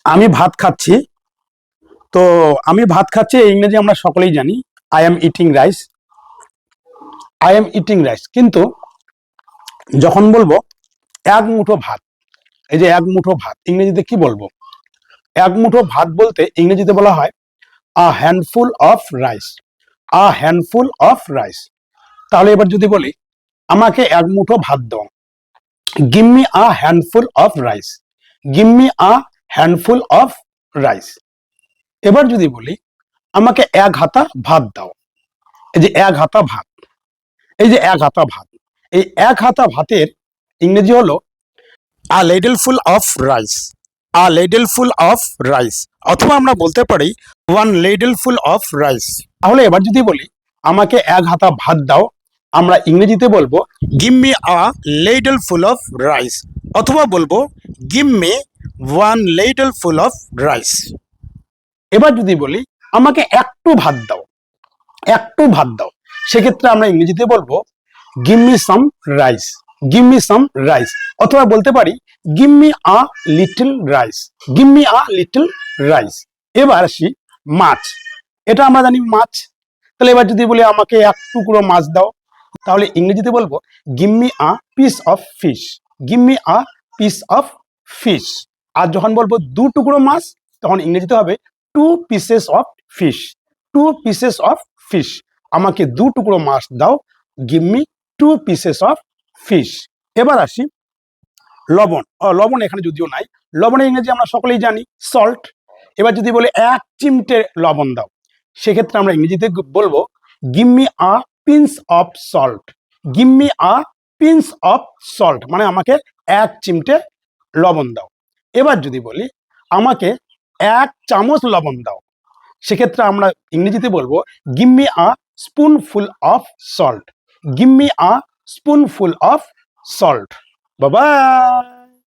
আমি ভাত খাচ্ছি। তো আমি ভাত খাচ্ছি এই ইংরেজি আমরা সকলেই জানি, I am eating rice. I am eating rice. কিন্তু যখন বলবো এক মুঠো ভাত, এই যে এক মুঠো ভাত ইংরেজিতে কি বলবো? এক মুঠো ভাত বলতে ইংরেজিতে বলা হয় আ handful of rice. A handful of rice. তাহলে এবার যদি বলি আমাকে এক মুঠো ভাত দাও, give me a handful of rice. Give me a handful of rice. এবার যদি বলি আমাকে এক হাতা ভাত দাও, এই যে এক হাতা ভাত, এই যে এক হাতা ভাত, এই এক হাতা ভাতের ইংরেজি হলো a ladle full of rice. A ladle full of rice, অথবা আমরা বলতে পারি one ladle full of rice. তাহলে এবার যদি বলি আমাকে এক হাতা ভাত দাও, আমরা ইংরেজিতে বলবো give me a ladle full of rice, অথবা বলবো give me one ladle full of rice. এবার যদি বলি আমাকে একটু ভাত দাও, একটু ভাত দাও, সেক্ষেত্রে আমরা ইংরেজিতে বলবো give me some rice. Give me some rice, অথবা বলতে পারি give me a little rice. Give me a little rice. এবার আসি মাছ। এটা আমরা জানি মাছ। তাহলে এবার যদি বলি আমাকে এক টুকরো মাছ দাও, তাহলে ইংরেজিতে বলবো give me a piece of fish. Give me a piece of fish. আর যখন বলবো দু টুকরো মাছ, তখন ইংরেজিতে হবে two pieces of fish. Two pieces of fish. আমাকে দু টুকরো মাছ দাও, give me two pieces of fish. এবার আসি লবণ। লবণ এখানে যদিও নাই, লবণের ইংরেজি আমরা সকলেই জানি সল্ট। এবার যদি বলি এক চিমটে লবণ দাও, সেক্ষেত্রে আমরা ইংরেজিতে বলবো give me a pinch of salt. Give me a pinch of salt, মানে আমাকে এক চিমটে লবণ দাও। এবার যদি বলি আমাকে এক চামচ লবণ দাও, সেক্ষেত্রে আমরা ইংরেজিতে বলবো give me a spoonful of salt. Give me a spoonful of salt. বাবা।